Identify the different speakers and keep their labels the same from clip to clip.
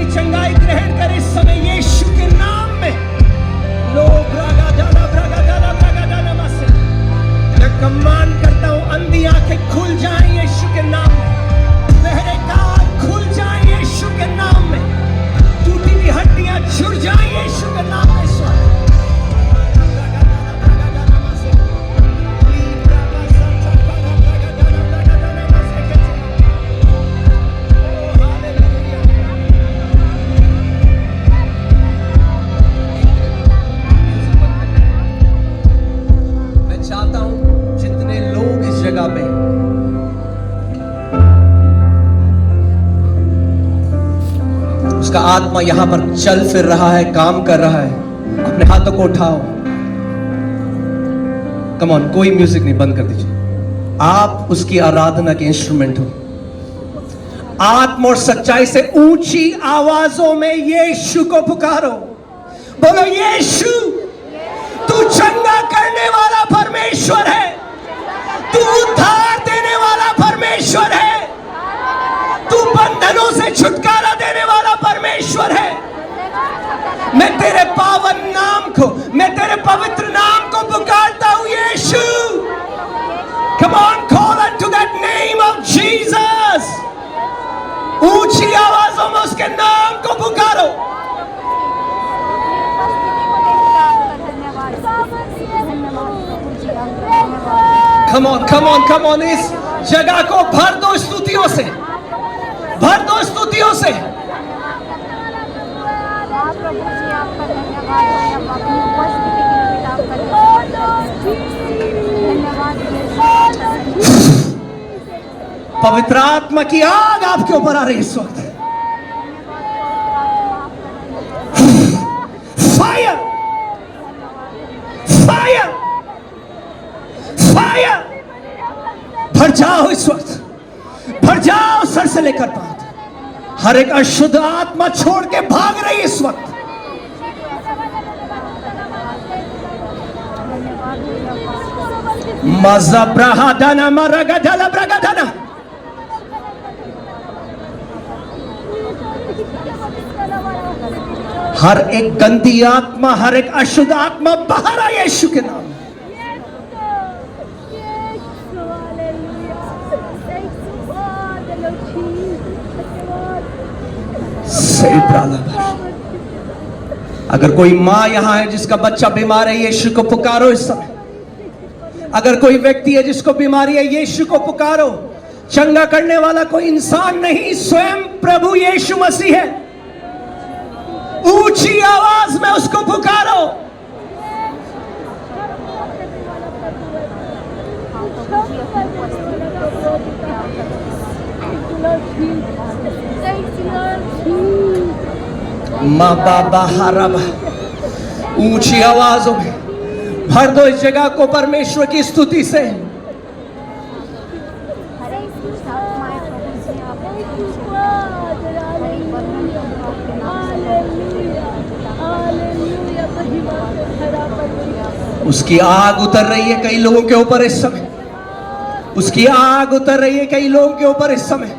Speaker 1: अपनी चंगाई ग्रहण कर इस समय यीशु के नाम में। लो ब्रागा डाला मसे। मैं कमान करता हूं, अंधी आंखें खुल जाएं यीशु के नाम में, बहरे कान खुल जाएं यीशु के नाम में, टूटी हुई हड्डियां जुड़ जाएं यीशु के नाम में। उसका आत्मा यहां पर चल फिर रहा है, काम कर रहा है। अपने हाथों को उठाओ। कम ऑन, कोई म्यूजिक नहीं, बंद कर दीजिए। आप उसकी आराधना के इंस्ट्रूमेंट हो। आत्मा और सच्चाई से ऊंची आवाजों में यीशु को पुकारो। बोलो यीशु, तू चंगा करने वाला परमेश्वर है, तू उद्धार देने वाला परमेश्वर है, तू बंधनों से छुटकारा देने वाला परमेश्वर है। मैं तेरे पावन नाम को, मैं तेरे पवित्र नाम को पुकारता हूं यीशु। Come on, call unto that name of Jesus. ऊंची आवाजों में उसके नाम को पुकारो। Come on, come on, come on, इस जगह को भर दो स्तुतियों से, भर दो स्तुतियों से। पवित्र आत्मा की आग आपके ऊपर आ रही है इस वक्त। Fire, fire, fire. भर जाओ इस वक्त, भर जाओ सर से लेकर पांव। हर एक अशुद्ध आत्मा छोड़ के भाग रही है इस वक्त। मज़ब्राहादाना मरगदला ब्रगदना। हर एक गंदी आत्मा, हर एक अशुद्ध आत्मा बाहर आए यीशु के नाम। अगर कोई मां यहां है जिसका बच्चा बीमार है, यीशु को पुकारो इस समय। अगर कोई व्यक्ति है जिसको बीमारी है, यीशु को पुकारो। चंगा करने वाला कोई इंसान नहीं, स्वयं प्रभु यीशु मसीह है। ऊंची आवाज में उसको पुकारो। माँ बाबा हरबा, ऊंची आवाजों में भर दो इस जगह को परमेश्वर की स्तुति से। उसकी आग उतर रही है कई लोगों के ऊपर इस समय। उसकी आग उतर रही है कई लोगों के ऊपर इस समय।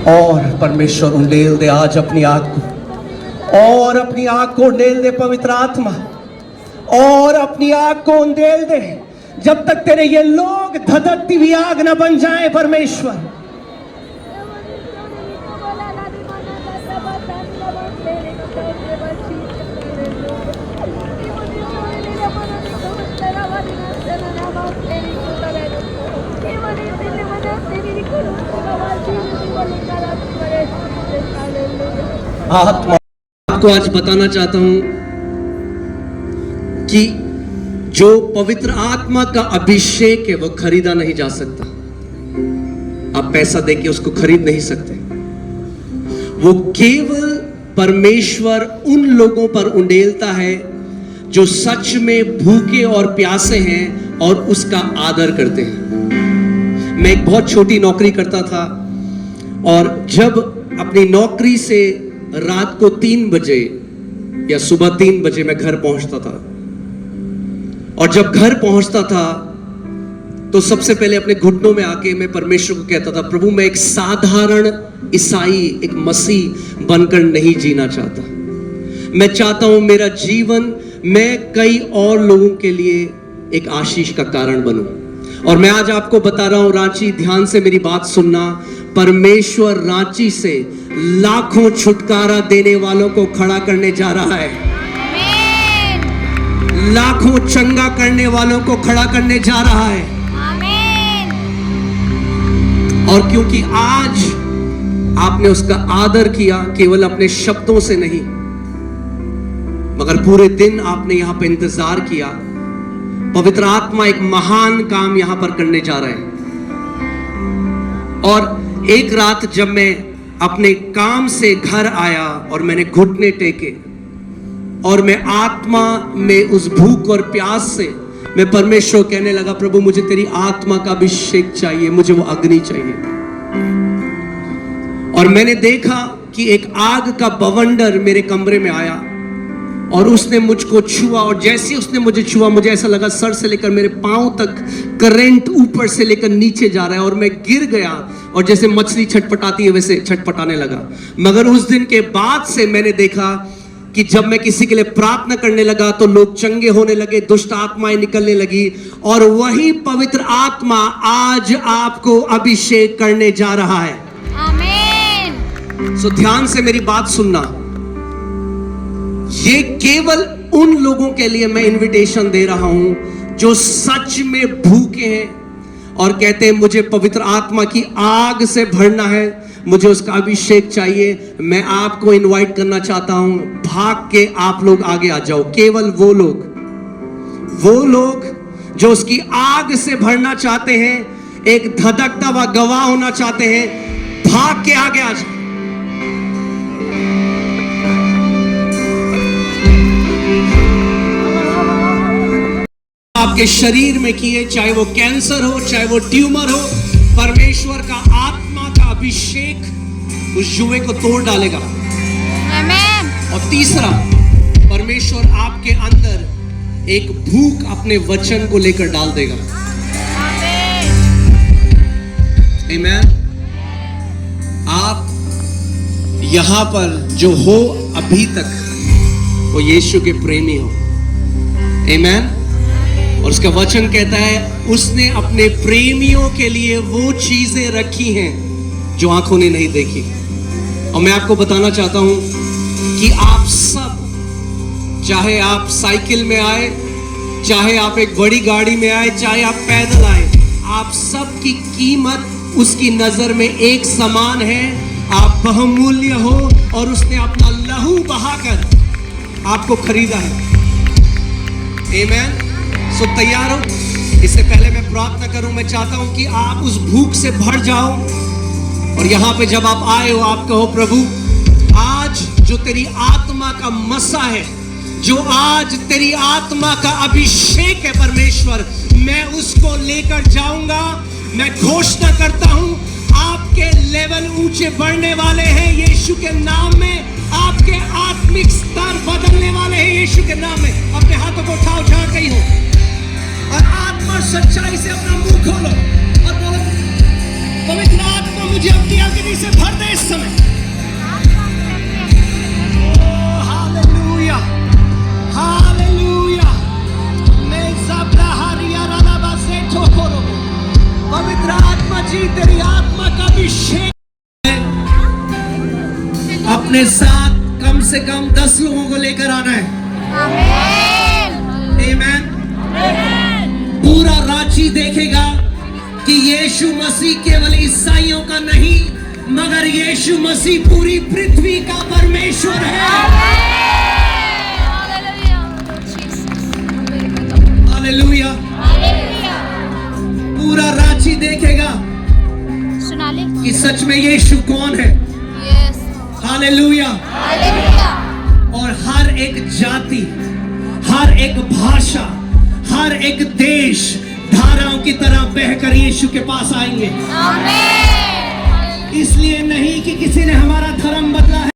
Speaker 1: और परमेश्वर उंडेल दे आज अपनी आग को, और अपनी आग को उंडेल दे पवित्र आत्मा, और अपनी आग को उंडेल दे जब तक तेरे ये लोग धधकती हुई आग न बन जाए परमेश्वर। आत्मा आपको आज बताना चाहता हूं कि जो पवित्र आत्मा का अभिषेक है वो खरीदा नहीं जा सकता। आप पैसा देके उसको खरीद नहीं सकते। वो केवल परमेश्वर उन लोगों पर उंडेलता है जो सच में भूखे और प्यासे हैं और उसका आदर करते हैं। मैं एक बहुत छोटी नौकरी करता था और जब अपनी नौकरी से रात को 3 बजे
Speaker 2: या सुबह 3 बजे मैं घर पहुंचता था। और जब घर पहुंचता था तो सबसे पहले अपने घुटनों में आके मैं परमेश्वर को कहता था, प्रभु मैं एक साधारण ईसाई, एक मसीह बनकर नहीं जीना चाहता। मैं चाहता हूं मेरा जीवन मैं कई और लोगों के लिए एक आशीष का कारण बनूं। और मैं आज आपको बता रहा हूं, रांची ध्यान से मेरी बात सुनना, परमेश्वर रांची से लाखों छुटकारा देने वालों को खड़ा करने जा रहा है। लाखों चंगा करने वालों को खड़ा करने जा रहा है। और क्योंकि आज आपने उसका आदर किया, केवल अपने शब्दों से नहीं मगर पूरे दिन आपने यहां पर इंतजार किया, पवित्र आत्मा एक महान काम यहां पर करने जा रहे हैं। और एक रात जब मैं अपने काम से घर आया और मैंने घुटने टेके और मैं आत्मा में उस भूख और प्यास से मैं परमेश्वर कहने लगा, प्रभु मुझे तेरी आत्मा का अभिषेक चाहिए, मुझे वो अग्नि चाहिए। और मैंने देखा कि एक आग का बवंडर मेरे कमरे में आया और उसने मुझको छुआ। और जैसे ही उसने मुझे छुआ, मुझे ऐसा लगा सर से लेकर मेरे पांव तक करंट ऊपर से लेकर नीचे जा रहा है और मैं गिर गया और जैसे मछली छटपटाती है वैसे छटपटाने लगा। मगर उस दिन के बाद से मैंने देखा कि जब मैं किसी के लिए प्रार्थना करने लगा तो लोग चंगे होने लगे, दुष्ट आत्माएं निकलने लगी। और वही पवित्र आत्मा आज आपको अभिषेक करने जा रहा है। आमीन। सो ध्यान से मेरी बात सुनना, ये केवल उन लोगों के लिए मैं इनविटेशन दे रहा हूं जो सच में भूखे हैं और कहते हैं मुझे पवित्र आत्मा की आग से भरना है, मुझे उसका अभिषेक चाहिए। मैं आपको इनवाइट करना चाहता हूं, भाग के आप लोग आगे आ जाओ। केवल वो लोग जो उसकी आग से भरना चाहते हैं, एक धधकता हुआ गवाह होना चाहते हैं, भाग के आगे आ जाओ। आपके शरीर में किए, चाहे वो कैंसर हो, चाहे वो ट्यूमर हो, परमेश्वर का आत्मा का अभिषेक उस जुए को तोड़ डालेगा। आमीन। और तीसरा, परमेश्वर आपके अंदर एक भूख अपने वचन को लेकर डाल देगा। आमीन। आप यहां पर जो हो अभी तक वो यीशु के प्रेमी हो। आमीन। और उसका वचन कहता है उसने अपने प्रेमियों के लिए वो चीजें रखी हैं जो आंखों ने नहीं देखी। और मैं आपको बताना चाहता हूं कि आप सब, चाहे आप साइकिल में आए, चाहे आप एक बड़ी गाड़ी में आए, चाहे आप पैदल आए, आप सब की कीमत उसकी नजर में एक समान है। आप बहुमूल्य हो और उसने अपना लहू बहाकर आपको खरीदा है। आमीन। सो तैयार हो? इससे पहले मैं प्रार्थना करूं, मैं चाहता हूं कि आप उस भूख से भर जाओ और यहां पे जब आप आए हो आप कहो, प्रभु आज जो तेरी आत्मा का मसा है, जो आज तेरी आत्मा का अभिषेक है परमेश्वर, मैं उसको लेकर जाऊंगा। मैं घोषणा करता हूं आपके लेवल ऊंचे बढ़ने वाले हैं यीशु के नाम में। आपके आत्मिक स्तर बदलने वाले हैं यीशु के नाम में। अपने हाथों को उठाओ जहां कहीं हो और आत्मा सच्चाई से अपना मुंह खोलो और बोलो, पवित्र आत्मा मुझे अपनी अग्नि से भर दे इस समय। Hallelujah, hallelujah. मैं ज़बरा हरिया राला से ठोकरो। पवित्र आत्मा जी, तेरी आत्मा का अभिषेक अपने साथ कम से कम 10 लोगों को लेकर आना है। आमीन। पूरा रांची देखेगा कि यीशु मसीह केवल ईसाइयों का नहीं मगर यीशु मसीह पूरी पृथ्वी का परमेश्वर है। हालेलुया। पूरा रांची देखेगा कि सच में यीशु कौन है। हालेलुया। और हर एक जाति, हर एक भाषा, हर एक देश धाराओं की तरह बहकर यीशु के पास आएंगे। आमीन। इसलिए नहीं कि किसी ने हमारा धर्म बदला है।